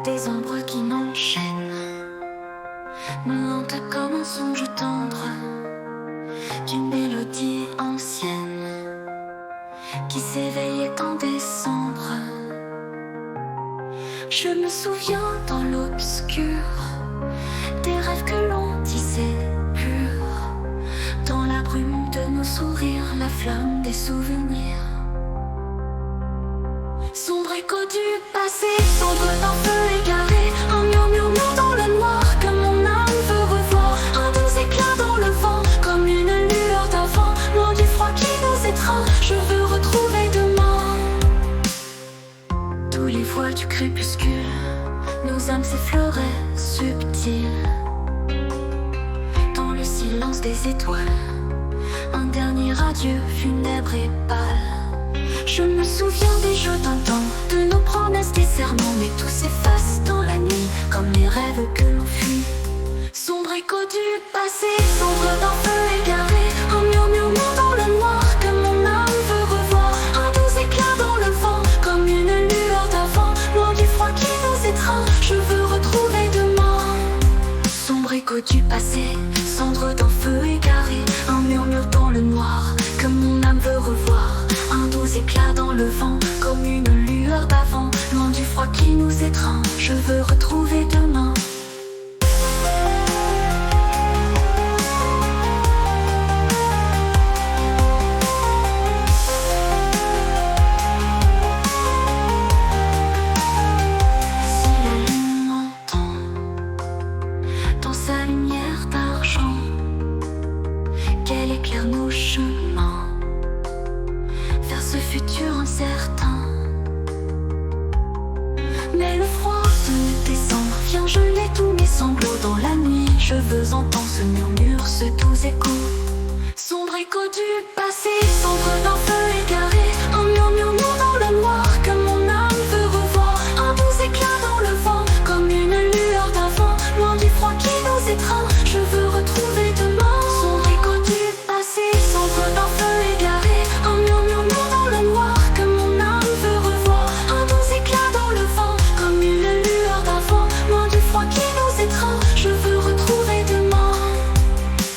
Des ombres qui m'enchaînent, me hantent comme un songe tendre d'une mélodie ancienne qui s'éveillait en décembre. Je me souviens dans l'obscur des rêves que l'on tissait purs, dans la brume de nos sourires, la flamme des souvenirs. Sombre écho du passé, sombre d'un feu égaré, un murmure dans le noir que mon âme veut revoir, un doux éclat dans le vent, comme une lueur d'avant, loin du froid qui nous étreint. Je veux retrouver demain tous les voiles du crépuscule, nos âmes s'effleuraient subtiles dans le silence des étoiles, un dernier adieu funèbre et pâle. Je me souviens des jeux d'un temps, de nos promesses, des serments, mais tout s'efface dans la nuit, comme les rêves que l'on fuit. Sombre écho du passé, sombre d'un feu égaré, un murmure dans le noir que mon âme veut revoir, un doux éclat dans le vent, comme une lueur d'avant, loin du froid qui nous étreint. Je veux retrouver demain. Sombre écho du passé, cendre d'un feu égaré, un murmure dans le noir que mon âme veut revoir, un doux éclat dans le vent, comme une lueur d'avant, loin du froid qui nous étreint. Je veux retrouver demain. Si la lune m'entend dans sa lumière d'argent, qu'elle éclaire nos chemins vers ce futur incertain. Mais le froid de décembre vient geler tous mes sanglots dans la nuit. Je veux entendre ce murmure, ce doux écho. Sombre écho du passé, sombre d'un feu égaré, un murmure dans le noir que mon âme veut revoir, un doux éclat dans le vent, comme une lueur d'avant, loin du froid qui nous étreint. Je veux retrouver demain. Sombre écho du passé, sombre d'un feu égaré, un murmure dans le noir que mon âme veut revoir, un doux éclat dans le vent, comme une lueur d'avant, loin du froid qui nous étreint. Je veux retrouver demain.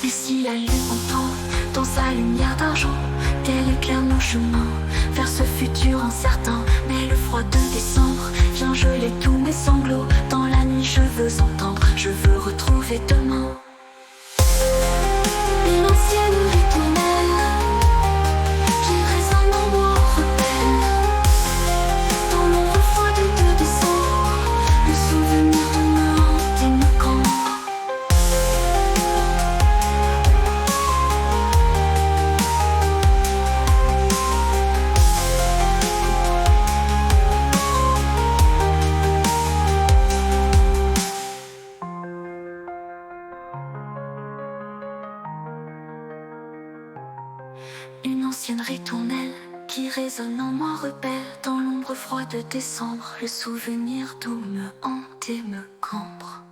Et si la lune entend dans sa lumière d'argent, qu'elle éclaire nos chemins vers ce futur incertain. Mais le froid de décembre vient geler tous mes sanglots dans la nuit. Je veux entendre, je veux retrouver demain. Une ancienne ritournelle qui résonne en moi, rebelle dans l'ombre froide de décembre. Le souvenir de me hante et me campe. Une ancienne ritournelle qui résonne en moi, rebelle dans l'ombre froide de décembre. Le souvenir d'où me hante et me cambre.